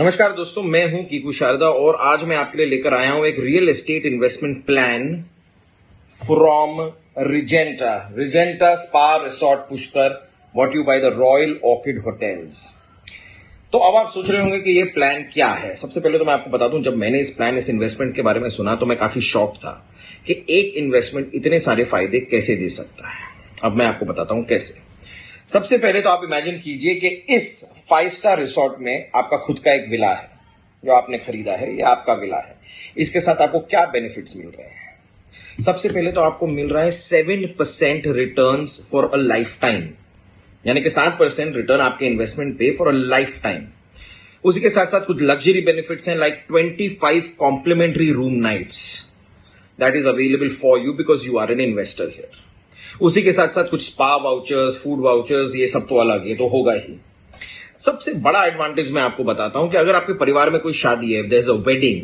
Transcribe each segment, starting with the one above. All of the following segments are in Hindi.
नमस्कार दोस्तों, मैं हूं कीकू शारदा और आज मैं आपके लिए लेकर आया हूं एक real estate investment plan from Regenta spa resort Pushkar, what you by the royal Orchid hotels. तो अब आप सोच रहे होंगे कि ये प्लान क्या है। सबसे पहले तो मैं आपको बता दूं, जब मैंने इस इन्वेस्टमेंट के बारे में सुना तो मैं काफी शॉक था कि एक इन्वेस्टमेंट इतने सारे फायदे कैसे दे सकता है। अब मैं आपको बताता हूं कैसे। सबसे पहले तो आप इमेजिन कीजिए कि इस 5 स्टार रिसोर्ट में आपका खुद का एक विला है जो आपने खरीदा है, ये आपका विला है। इसके साथ आपको क्या बेनिफिट्स मिल रहे हैं। सबसे पहले तो आपको मिल रहा है 7% returns for a life time, यानी कि 7% रिटर्न आपके इन्वेस्टमेंट पे फॉर अ लाइफ टाइम। उसी के साथ साथ कुछ लग्जरी बेनिफिट्स हैं, like 25 complimentary room nights that is available for you because you are an investor here. उसी के साथ साथ कुछ स्पा वाउचर्स, फूड वाउचर्स, ये सब तो अलग, ये तो होगा ही। सबसे बड़ा एडवांटेज मैं आपको बताता हूं कि अगर आपके परिवार में कोई शादी है, देयर इज अ वेडिंग,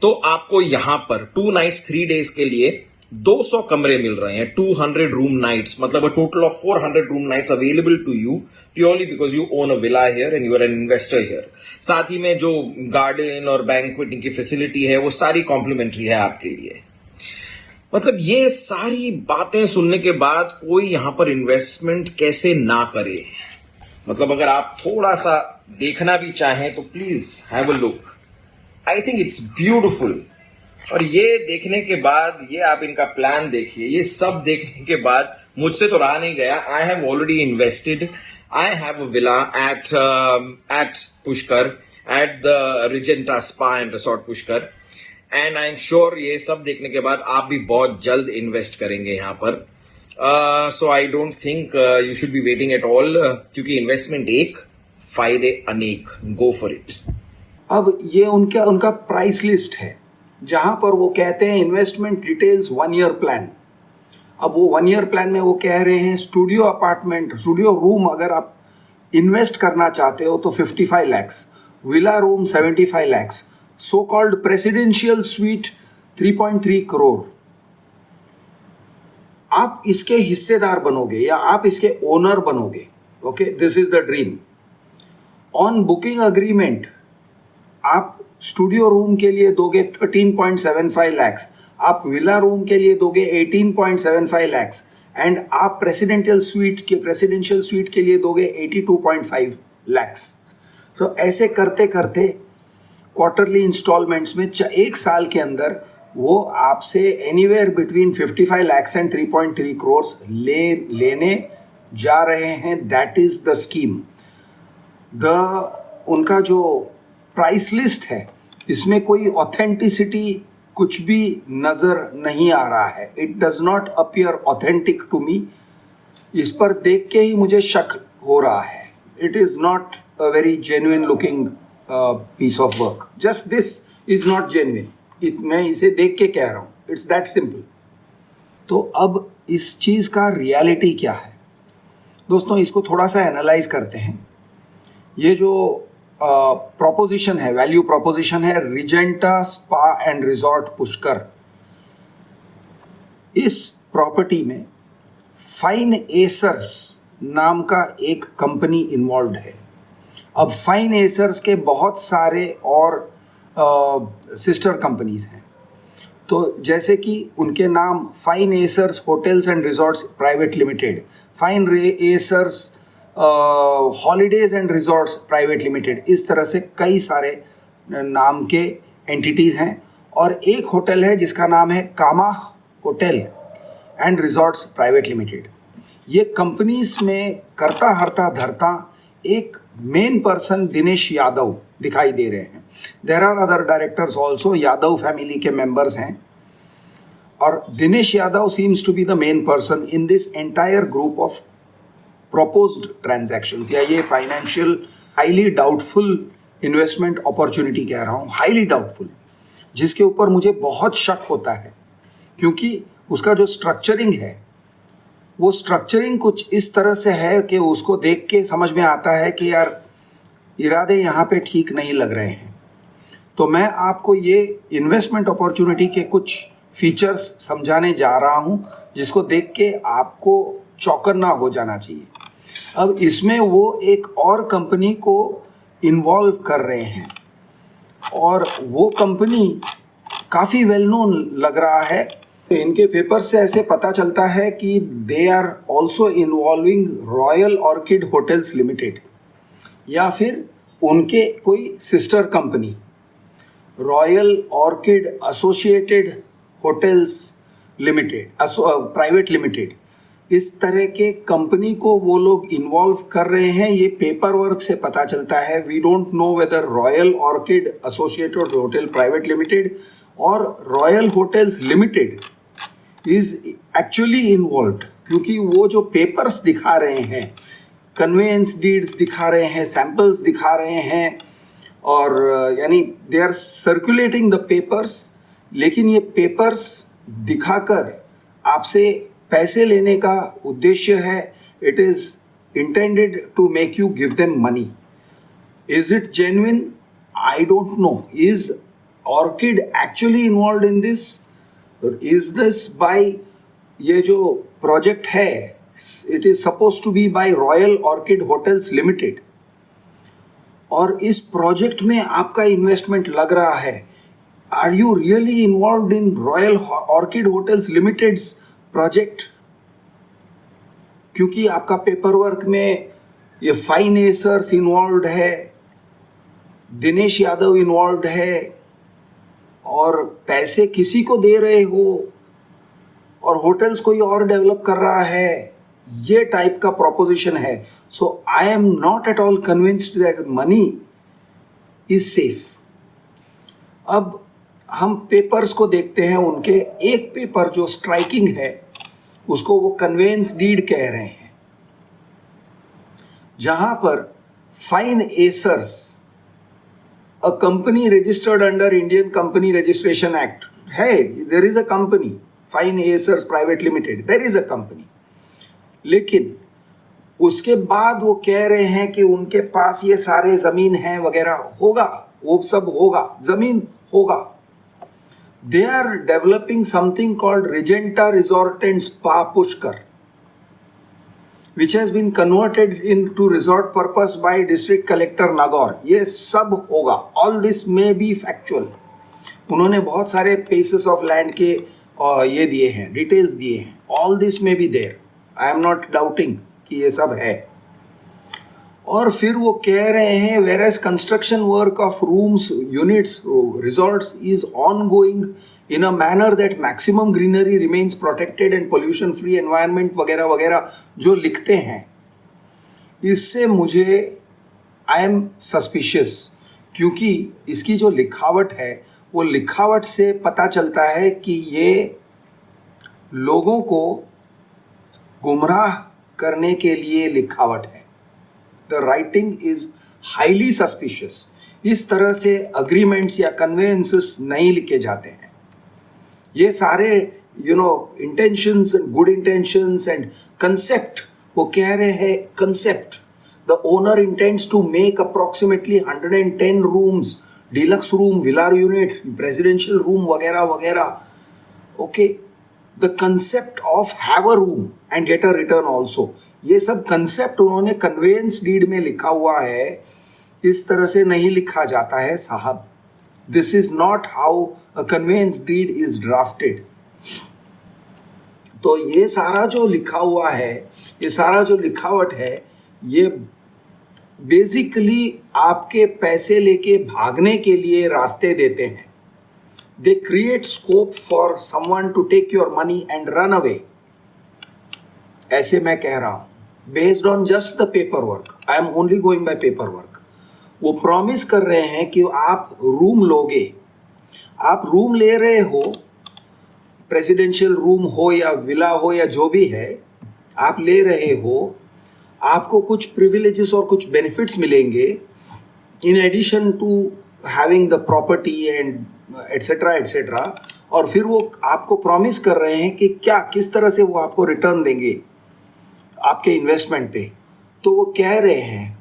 तो आपको यहां पर 2 नाइट्स 3 डेज के लिए 200 कमरे मिल रहे हैं। 200 रूम नाइट्स, मतलब a total of 400 room nights available to you purely because you own a villa here and you are an investor here. साथ ही में जो गार्डन और बैंक्वेटिंग की फैसिलिटी है वो सारी कॉम्प्लीमेंट्री है आपके लिए। मतलब ये सारी बातें सुनने के बाद कोई यहां पर इन्वेस्टमेंट कैसे ना करे। मतलब अगर आप थोड़ा सा देखना भी चाहें तो please have a look. I think it's beautiful. और ये देखने के बाद, ये आप इनका प्लान देखिए, ये सब देखने के बाद मुझसे तो रहा नहीं गया। I have already invested. I have a villa at Pushkar, at the Regenta spa and resort Pushkar, and I am sure ये सब देखने के बाद आप भी बहुत जल्द इन्वेस्ट करेंगे यहां पर। So I don't think you should be waiting at all, क्योंकि इन्वेस्टमेंट एक, फायदे अनेक। Go for it. अब ये उनका प्राइस लिस्ट है जहां पर वो कहते हैं इन्वेस्टमेंट डिटेल्स 1 ईयर प्लान। अब वो 1 ईयर प्लान में वो कह रहे हैं स्टूडियो अपार्टमेंट, स्टूडियो रूम अगर आप इन्वेस्ट करना चाहते हो तो 55 lakhs, villa room 75 lakhs, so called presidential suite 3.3 crore. आप इसके हिस्सेदार बनोगे या आप इसके ओनर बनोगे। Okay, this is the dream. On booking agreement आप स्टूडियो रूम के लिए दोगे 13.75 लैक्स, आप विला रूम के लिए दोगे 18.75 लैक्स, एंड आप प्रेसिडेंशियल स्वीट के लिए दोगे 82.5 लैक्स। तो ऐसे करते करते क्वार्टरली इंस्टॉलमेंट्स में 1 साल के अंदर वो आपसे anywhere between 55 lakhs and 3.3 crore लेने जा रहे हैं। That is the scheme. उनका जो प्राइस लिस्ट है इसमें कोई ऑथेंटिसिटी कुछ भी नजर नहीं आ रहा है। It does not appear authentic to me. इस पर देख के ही मुझे शक हो रहा है। It is not a very genuine looking piece of work. Just this is not genuine. मैं इसे देख के कह रहा हूँ, इट्स दैट सिंपल। तो अब इस चीज का रियलिटी क्या है दोस्तों, इसको थोड़ा सा एनालाइज करते हैं। ये जो प्रोपोजिशन है, वैल्यू प्रोपोजिशन है, Regenta spa and resort Pushkar, इस प्रॉपर्टी में फाइन एसर्स नाम का एक कंपनी इन्वॉल्व है। अब फाइन एसर्स के बहुत सारे और सिस्टर कंपनीज हैं। तो जैसे कि उनके नाम Fine Acres hotels and resorts private limited, Fine Acres holidays and resorts private limited, इस तरह से कई सारे नाम के एंटिटीज़ हैं। और एक होटल है जिसका नाम है Kama hotel and resorts private limited. ये कंपनीज में करता हरता धरता एक मेन पर्सन दिनेश यादव दिखाई दे रहे हैं। There are other directors also, Yadav family के मेंबर्स हैं, और Dinesh Yadav seems to be the main person in this entire group of proposed transactions, या ये financial highly doubtful investment opportunity कह रहा हूँ, हाईली डाउटफुल, जिसके ऊपर मुझे बहुत शक होता है क्योंकि उसका जो स्ट्रक्चरिंग है वो स्ट्रक्चरिंग कुछ इस तरह से है कि उसको देख के समझ में आता है कि यार इरादे यहाँ पे ठीक नहीं लग रहे हैं। तो मैं आपको ये इन्वेस्टमेंट अपॉर्चुनिटी के कुछ फीचर्स समझाने जा रहा हूँ जिसको देख के आपको चौकन्ना हो जाना चाहिए। अब इसमें वो एक और कंपनी को इन्वॉल्व कर रहे हैं और वो कंपनी काफ़ी वेल नोन लग रहा है। तो इनके पेपर से ऐसे पता चलता है कि they are also involving Royal Orchid hotels Limited या फिर उनके कोई sister company Royal Orchid associated Hotels Limited Private limited, इस तरह के कंपनी को वो लोग इन्वॉल्व कर रहे हैं। ये पेपर वर्क से पता चलता है। We don't know whether Royal Orchid associated hotel private limited और royal hotels limited is actually involved, क्योंकि वो जो पेपर्स दिखा रहे हैं, कन्वेंस डीड्स दिखा रहे हैं, सैंपल्स दिखा रहे हैं और यानी they are circulating the papers, लेकिन ये पेपर्स दिखाकर आपसे पैसे लेने का उद्देश्य है। It is intended to make you give them money. Is it genuine? I don't know. Is Orchid actually involve in this? Is this by ये जो प्रोजेक्ट है, it is suppose to be by Royal Orchid hotels Limited और इस प्रोजेक्ट में आपका इन्वेस्टमेंट लग रहा है। Are you really involve in Royal Orchid Hotels Limited's project? क्योंकि आपका पेपर वर्क में ये फाइन एसर्स इन्वॉल्व है, दिनेश यादव इन्वॉल्व है और पैसे किसी को दे रहे हो और होटल्स कोई और डेवलप कर रहा है, ये टाइप का प्रोपोजिशन है। So I am not at all convinced that money is safe. अब हम पेपर्स को देखते हैं। उनके एक पेपर जो स्ट्राइकिंग है उसको वो कन्वेंस डीड कह रहे हैं, जहां पर Fine Acres, a company registered under Indian company registration act है। There is a company Fine Acres private limited, there is a company, लेकिन उसके बाद वो कह रहे हैं कि उनके पास ये सारे जमीन है वगैरह, होगा वो सब होगा, जमीन होगा। They are developing something called Regenta Resort and Spa Pushkar, which has been converted into resort purpose by District Collector Nagaur. ये सब होगा। All this may be factual. उन्होंने बहुत सारे pieces of land के ये दिए हैं, डिटेल्स दिए हैं। All this may be there. I am not doubting कि ये सब है। और फिर वो कह रहे हैं whereas construction work of rooms, units, resorts is ongoing in a manner that maximum greenery remains protected and pollution free environment वगैरह वगैरह जो लिखते हैं, इससे मुझे I am suspicious, क्योंकि इसकी जो लिखावट है वो लिखावट से पता चलता है कि ये लोगों को गुमराह करने के लिए लिखावट है। The writing is highly suspicious. इस तरह से अग्रीमेंट्स या कन्वेंसेस नहीं लिखे जाते हैं। ये सारे intentions and good intentions and concept, वो कह रहे हैं concept. The owner intends to make approximately 110 rooms, deluxe room, villa unit, presidential room वगैरह वगैरह। Okay, the concept of have a room and get a return also, ये सब कंसेप्ट उन्होंने कन्वेंस डीड में लिखा हुआ है। इस तरह से नहीं लिखा जाता है साहब। This is not how a conveyance deed is drafted. तो ये सारा जो लिखा हुआ है, ये सारा जो लिखावट है, ये बेसिकली आपके पैसे लेके भागने के लिए रास्ते देते हैं। They create scope for someone to take your money and run away. ऐसे मैं कह रहा हूं, based on just the paper work, I am only going by paper work. वो प्रॉमिस कर रहे हैं कि आप रूम लोगे, आप रूम ले रहे हो, प्रेसिडेंशियल रूम हो या विला हो या जो भी है, आप ले रहे हो, आपको कुछ प्रिविलेजेस और कुछ बेनिफिट्स मिलेंगे in addition to having the property and etcetera etcetera. और फिर वो आपको प्रॉमिस कर रहे हैं कि क्या, किस तरह से वो आपको रिटर्न देंगे आपके इन्वेस्टमेंट पे। तो वो कह रहे हैं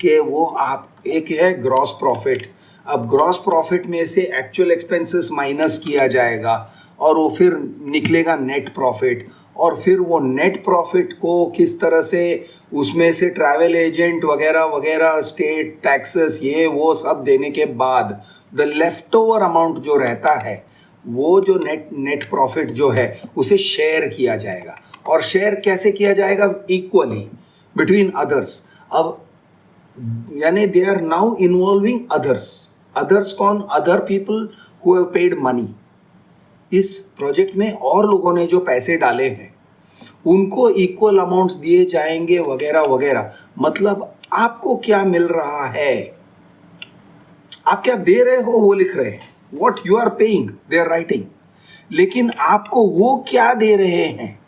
कि वो आप, एक है ग्रॉस प्रॉफिट, अब ग्रॉस प्रॉफिट में से एक्चुअल एक्सपेंसेस माइनस किया जाएगा और वो फिर निकलेगा नेट प्रॉफिट, और फिर वो नेट प्रॉफिट को किस तरह से उसमें से ट्रैवल एजेंट वगैरह वगैरह स्टेट टैक्सेस ये वो सब देने के बाद द लेफ्ट ओवर अमाउंट जो रहता है वो जो नेट प्रॉफिट जो है उसे शेयर किया जाएगा। और शेयर कैसे किया जाएगा? Equally between others. अब यानी they are now involving others कौन? Other people who have paid money. इस प्रोजेक्ट में और लोगों ने जो पैसे डाले हैं उनको इक्वल अमाउंट्स दिए जाएंगे वगैरह वगैरह। मतलब आपको क्या मिल रहा है, आप क्या दे रहे हो वो लिख रहे हैं, what you are paying they are writing, लेकिन आपको वो क्या दे रहे हैं।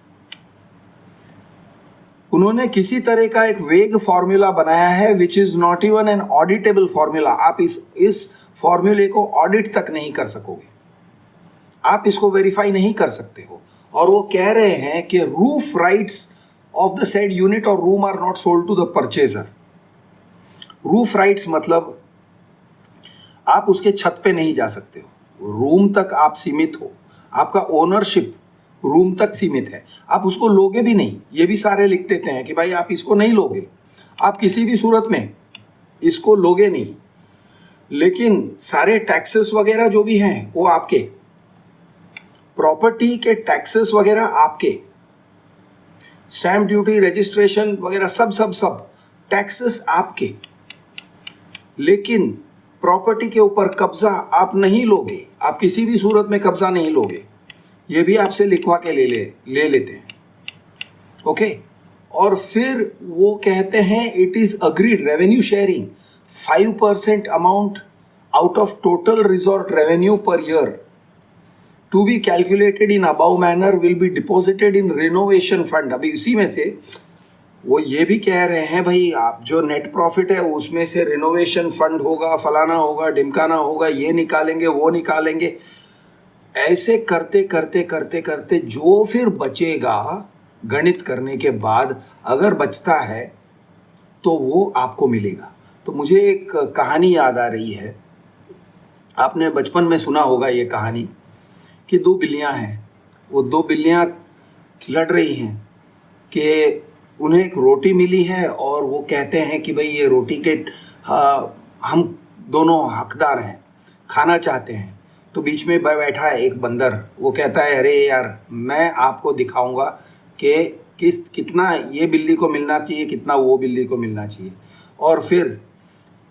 उन्होंने किसी तरह का एक वेग फॉर्मूला बनाया है which is not even an auditable formula. आप इस फॉर्मूले को ऑडिट तक नहीं कर सकोगे, आप इसको वेरीफाई नहीं कर सकते हो। और वो कह रहे हैं कि roof rights of the said unit और room are not sold to the purchaser. Roof rights मतलब आप उसके छत पे नहीं जा सकते हो, रूम तक आप सीमित हो, आपका ओनरशिप रूम तक सीमित है, आप उसको लोगे भी नहीं। ये भी सारे लिख देते हैं कि भाई आप इसको नहीं लोगे, आप किसी भी सूरत में इसको लोगे नहीं। लेकिन सारे टैक्सेस वगैरह जो भी हैं वो आपके, प्रॉपर्टी के टैक्सेस वगैरह आपके, स्टैम्प ड्यूटी रजिस्ट्रेशन वगैरह सब सब सब टैक्सेस आपके, लेकिन प्रॉपर्टी के ऊपर कब्जा आप नहीं लोगे, आप किसी भी सूरत में कब्जा नहीं लोगे। ये भी आपसे लिखवा के ले लेते हैं। ओके, और फिर वो कहते हैं it is agreed revenue sharing 5% amount out of total resort revenue per year to be calculated in above manner will be deposited in renovation fund. अभी इसी में से वो ये भी कह रहे हैं भाई आप जो नेट प्रॉफिट है उसमें से रिनोवेशन फंड होगा, फलाना होगा, ढिमकाना होगा, ये निकालेंगे वो निकालेंगे। ऐसे करते करते करते करते जो फिर बचेगा गणित करने के बाद अगर बचता है तो वो आपको मिलेगा। तो मुझे एक कहानी याद आ रही है, आपने बचपन में सुना होगा ये कहानी कि दो बिल्लियां हैं, वो दो बिल्लियां लड़ रही हैं कि उन्हें एक रोटी मिली है और वो कहते हैं कि भाई ये रोटी के हम दोनों हकदार हैं, खाना चाहते हैं। तो बीच में बैठा है एक बंदर, वो कहता है अरे यार मैं आपको दिखाऊंगा कि कितना ये बिल्ली को मिलना चाहिए, कितना वो बिल्ली को मिलना चाहिए। और फिर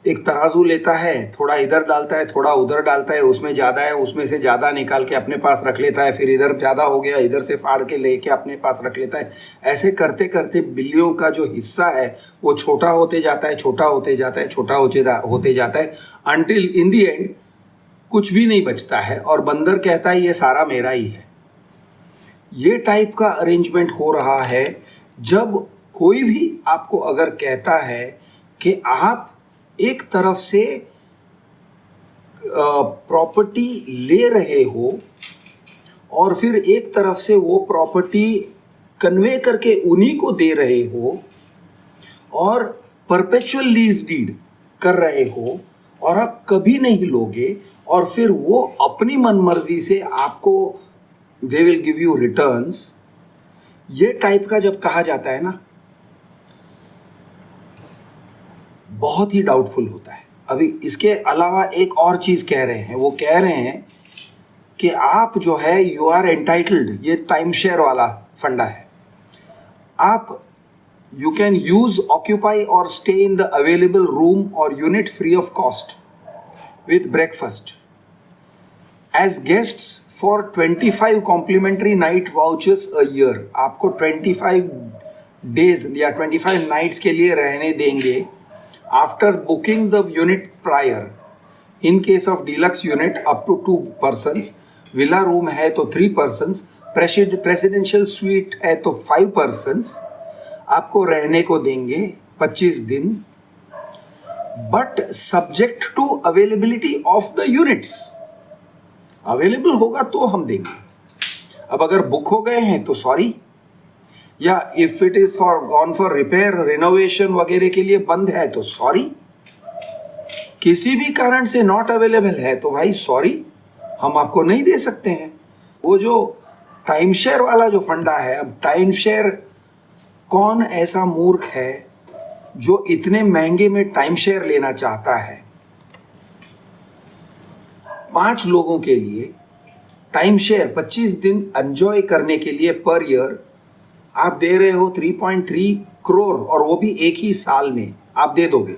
एक तराजू लेता है, थोड़ा इधर डालता है थोड़ा उधर डालता है, उसमें ज़्यादा है उसमें से ज़्यादा निकाल के अपने पास रख लेता है, फिर इधर ज़्यादा हो गया इधर से फाड़ के लेके अपने पास रख लेता है। ऐसे करते करते बिल्लियों का जो हिस्सा है वो छोटा होते जाता है, छोटा होते जाता है, छोटा होते जाता है, अनटिल इन दी एंड कुछ भी नहीं बचता है और बंदर कहता है ये सारा मेरा ही है। ये टाइप का अरेंजमेंट हो रहा है जब कोई भी आपको अगर कहता है कि आप एक तरफ से प्रॉपर्टी ले रहे हो और फिर एक तरफ से वो प्रॉपर्टी कन्वे करके उन्हीं को दे रहे हो और परपेचुअल लीज डीड कर रहे हो और आप कभी नहीं लोगे, और फिर वो अपनी मनमर्जी से आपको they will give you returns. ये टाइप का जब कहा जाता है ना, बहुत ही डाउटफुल होता है। अभी इसके अलावा एक और चीज़ कह रहे हैं, वो कह रहे हैं कि आप जो है यू आर एंटाइटल्ड, ये टाइम शेयर वाला फंडा है, आप you can use, occupy or stay in the available room or unit free of cost with breakfast as guests for 25 complimentary night vouchers a year। आपको 25 days या 25 nights के लिए रहने देंगे after booking the unit prior। in case of deluxe unit up to 2 persons, villa room है तो 3 persons, presidential suite है तो 5 persons, आपको रहने को देंगे 25 दिन, but subject to availability of the units. Available होगा तो हम देंगे, अब अगर बुक हो गए हैं तो सॉरी, या if it is for gone for repair renovation वगैरह के लिए बंद है तो सॉरी, किसी भी कारण से नॉट अवेलेबल है तो भाई सॉरी, हम आपको नहीं दे सकते हैं। वो जो टाइम शेयर वाला जो फंडा है, अब टाइम शेयर, कौन ऐसा मूर्ख है जो इतने महंगे में टाइम शेयर लेना चाहता है? 5 लोगों के लिए टाइम शेयर 25 दिन एंजॉय करने के लिए पर ईयर आप दे रहे हो 3.3 करोड़, और वो भी एक ही साल में आप दे दोगे।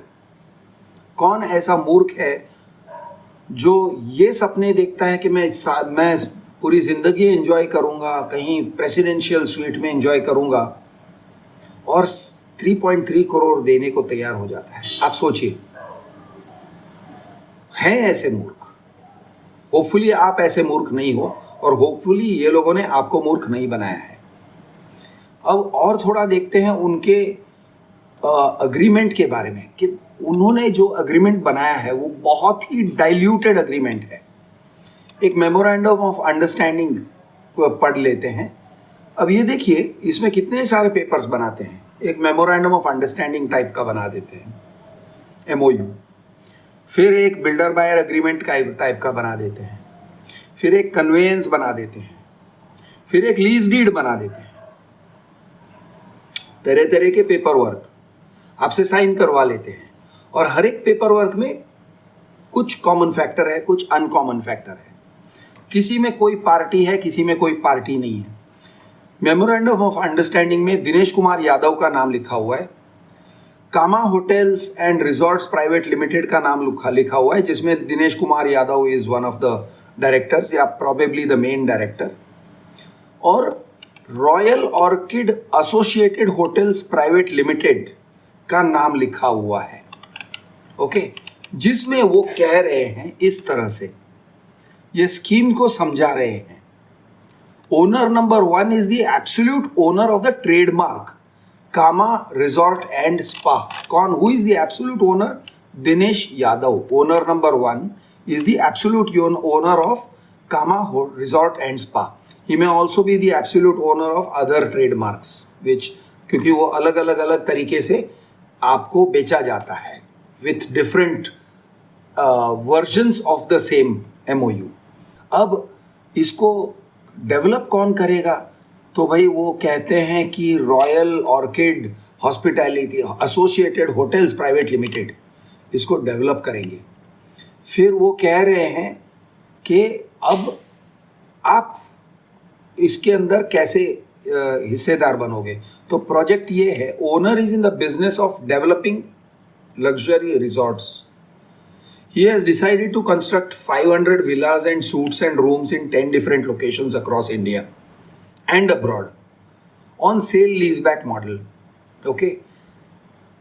कौन ऐसा मूर्ख है जो ये सपने देखता है कि मैं पूरी जिंदगी एंजॉय करूंगा, कहीं प्रेसिडेंशियल स्वीट में एंजॉय करूंगा, और 3.3 करोड़ देने को तैयार हो जाता है? आप सोचिए, हैं ऐसे मूर्ख? होपफुली आप ऐसे मूर्ख नहीं हो, और होपफुली ये लोगों ने आपको मूर्ख नहीं बनाया है। अब और थोड़ा देखते हैं उनके अग्रीमेंट के बारे में, कि उन्होंने जो अग्रीमेंट बनाया है वो बहुत ही डाइल्यूटेड अग्रीमेंट है। एक मेमोरेंडम ऑफ अंडरस्टैंडिंग पढ़ लेते हैं। अब ये देखिए, इसमें कितने सारे पेपर्स बनाते हैं। एक मेमोरेंडम ऑफ अंडरस्टैंडिंग टाइप का बना देते हैं, MOU। फिर एक बिल्डर बायर एग्रीमेंट टाइप का बना देते हैं, फिर एक कन्वेयंस बना देते हैं, फिर एक लीज डीड बना देते हैं। तरह तरह के पेपर वर्क आपसे साइन करवा लेते हैं, और हर एक पेपर वर्क में कुछ कॉमन फैक्टर है, कुछ अनकॉमन फैक्टर है। किसी में कोई पार्टी है, किसी में कोई पार्टी नहीं है। मेमोरेंडम ऑफ अंडरस्टैंडिंग में दिनेश कुमार यादव का नाम लिखा हुआ है, Kama hotels and resorts private limited का नाम लिखा हुआ है, जिसमें Dinesh Kumar Yadav is one of the directors, या प्रोबेबली द मेन डायरेक्टर। और Royal Orchid associated hotels private limited का नाम लिखा हुआ है, ओके। जिसमें वो कह रहे हैं इस तरह से, ये स्कीम को समझा रहे हैं। Owner number 1 is the absolute owner of the trademark Kama resort and spa. कौन? Who is the absolute owner? Dinesh Yadav. Owner number 1 is the absolute owner of Kama Resort and Spa. He may also be the absolute owner of other trademarks, which क्योंकि वो अलग तरीके से आपको बेचा जाता है with different versions of the same MOU. अब इसको डेवलप कौन करेगा? तो भाई वो कहते हैं कि royal orchid hospitality associated hotels private limited इसको डेवलप करेंगे। फिर वो कह रहे हैं कि अब आप इसके अंदर कैसे हिस्सेदार बनोगे। तो प्रोजेक्ट ये है, owner is in the business of developing luxury resorts. He has decided to construct 500 villas and suites and rooms in 10 different locations across India and abroad on sale leaseback model. Okay.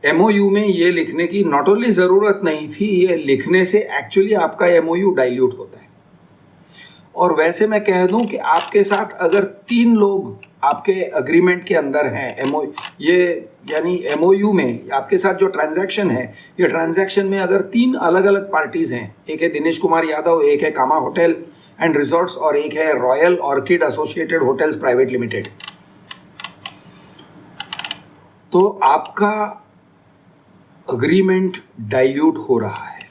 MOU में ये लिखने की नॉट ओनली ज़रूरत नहीं थी, ये लिखने से एक्चुअली आपका MOU डाइल्यूट होता है। और वैसे मैं कह दूं कि आपके साथ अगर 3 लोग आपके अग्रीमेंट के अंदर हैं, MOU में आपके साथ जो ट्रांजैक्शन है, ये ट्रांजैक्शन में अगर 3 अलग अलग पार्टीज़ हैं, एक है दिनेश कुमार यादव, एक है कामा होटल एंड रिजॉर्ट्स, और एक है royal Orchid associated hotels private limited, तो आपका अग्रीमेंट डाइल्यूट हो रहा है।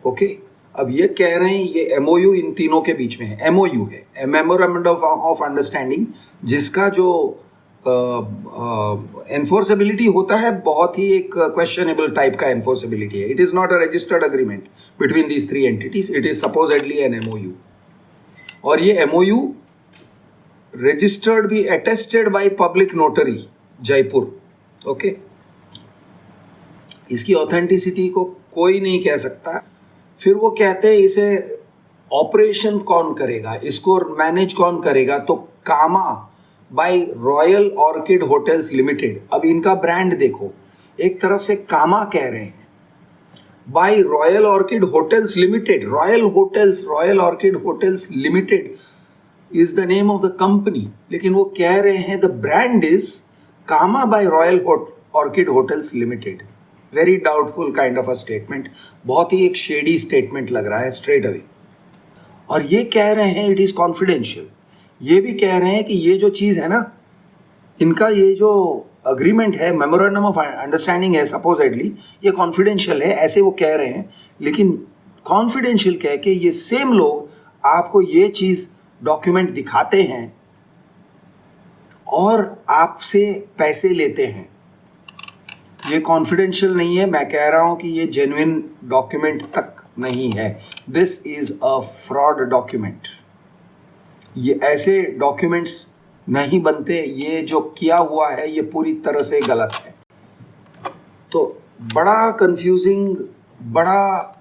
ओके। अब ये कह रहे हैं ये MOU इन तीनों के बीच में है, MOU है, मेमोरेंडम ऑफ अंडरस्टैंडिंग, जिसका जो एनफोर्सेबिलिटी होता है बहुत ही एक क्वेश्चनेबल टाइप का एनफोर्सेबिलिटी है। It is not a registered agreement between these 3 entities, it is supposedly an MOU। और ये MOU रजिस्टर्ड भी, attested by public notary Jaipur. Okay. इसकी ऑथेंटिसिटी को कोई नहीं कह सकता। फिर वो कहते हैं इसे ऑपरेशन कौन करेगा, इसको मैनेज कौन करेगा? तो Kama by Royal Orchid hotels limited. अब इनका ब्रांड देखो, एक तरफ से कामा कह रहे हैं, by Royal Orchid hotels Limited, Royal Orchid hotels limited is the name of the company, लेकिन वो कह रहे हैं the brand is comma by Royal Orchid hotels Limited. Very doubtful kind of a statement, बहुत ही एक शेडी स्टेटमेंट लग रहा है स्ट्रेट अवे। और ये कह रहे हैं इट इज़ कॉन्फिडेंशियल। ये भी कह रहे हैं कि ये जो चीज़ है ना, इनका ये जो अग्रीमेंट है, मेमोरेंडम ऑफ अंडरस्टैंडिंग है, सपोजेडली ये कॉन्फिडेंशियल है, ऐसे वो कह रहे हैं। लेकिन कॉन्फिडेंशियल कह के ये सेम लोग आपको ये चीज़ डॉक्यूमेंट दिखाते हैं और आपसे पैसे लेते हैं, ये कॉन्फिडेंशियल नहीं है। मैं कह रहा हूं कि ये जेन्युइन डॉक्यूमेंट तक नहीं है। This is a fraud document. ये ऐसे डॉक्यूमेंट्स नहीं बनते। ये जो किया हुआ है ये पूरी तरह से गलत है। तो बड़ा कंफ्यूजिंग, बड़ा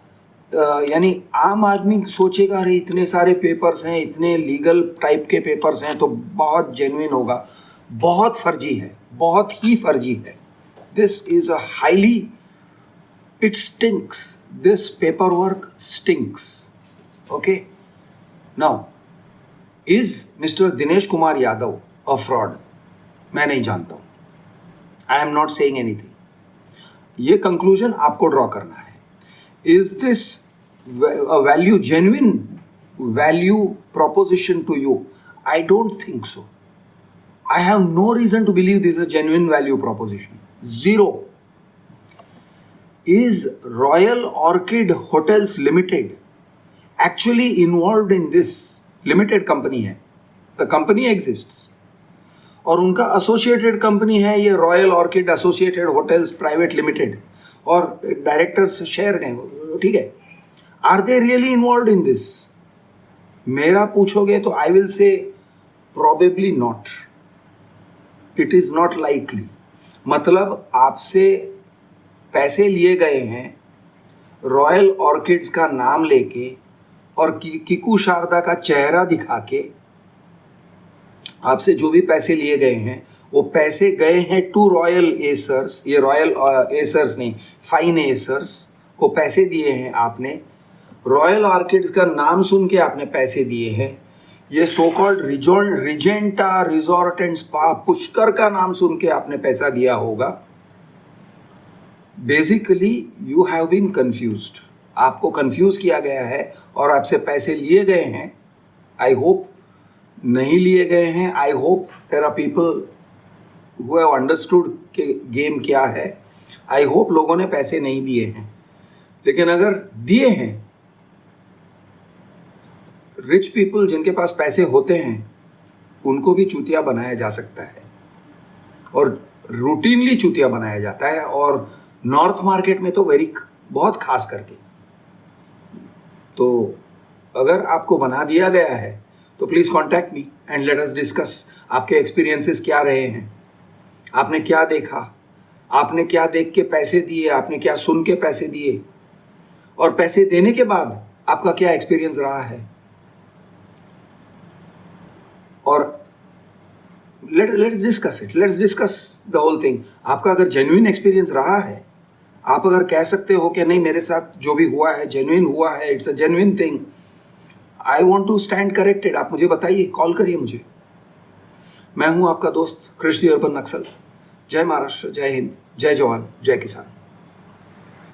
यानी आम आदमी सोचेगा अरे इतने सारे पेपर्स हैं, इतने लीगल टाइप के पेपर्स हैं तो बहुत जेन्युइन होगा। बहुत फर्जी है, बहुत ही फर्जी है। This is a highly, it stinks, this paper work stinks. Okay, now is mister Dinesh Kumar Yadav a fraud? मैं नहीं जानता हूं। आई एम नॉट सेइंग एनीथिंग। ये कंक्लूजन आपको ड्रॉ करना है। Is this a value, genuine value proposition to you? I don't think so. I have no reason to believe this is a genuine value proposition. Zero. Is Royal Orchid Hotels Limited actually involved in this? Limited company है, the company exists, और उनका एसोसिएटेड कंपनी है ये Royal Orchid associated hotels private limited, और डायरेक्टर्स शेयर हैं, ठीक है। Are they really involve in this? मेरा पूछोगे तो I will say probably not. It is not likely. मतलब आपसे पैसे लिए गए हैं रॉयल ऑर्किड्स का नाम लेके और किकू शारदा का चेहरा दिखा के। आपसे जो भी पैसे लिए गए हैं वो पैसे गए हैं टू रॉयल एसर्स। ये रॉयल एसर्स नहीं, फाइन एसर्स को पैसे दिए हैं आपने। रॉयल ऑर्किड्स का नाम सुन के आपने पैसे दिए हैं। ये so called Regenta resort and spa Pushkar का नाम सुन के आपने पैसा दिया होगा। Basically you have been confused. आपको कंफ्यूज किया गया है और आपसे पैसे लिए गए हैं। आई होप नहीं लिए गए हैं। I hope there are people who have understood कि गेम क्या है। आई होप लोगों ने पैसे नहीं दिए हैं, लेकिन अगर दिए हैं, रिच पीपल जिनके पास पैसे होते हैं उनको भी चूतिया बनाया जा सकता है, और रूटीनली चूतिया बनाया जाता है, और नॉर्थ मार्केट में तो बहुत खास करके। तो अगर आपको बना दिया गया है तो please contact me and let us discuss. आपके एक्सपीरियंसेस क्या रहे हैं? आपने क्या देखा? आपने क्या देख के पैसे दिए? आपने क्या सुन के पैसे दिए? और पैसे देने के बाद आपका क्या एक्सपीरियंस रहा है? और let's discuss it, let's discuss the whole thing. आपका अगर जेन्युइन एक्सपीरियंस रहा है, आप अगर कह सकते हो कि नहीं मेरे साथ जो भी हुआ है जेन्युइन हुआ है, it's a genuine thing, I want to stand corrected, आप मुझे बताइए, कॉल करिए मुझे। मैं हूं आपका दोस्त कृष्ण अर्बन नक्सल। जय महाराष्ट्र, जय हिंद, जय जवान, जय किसान।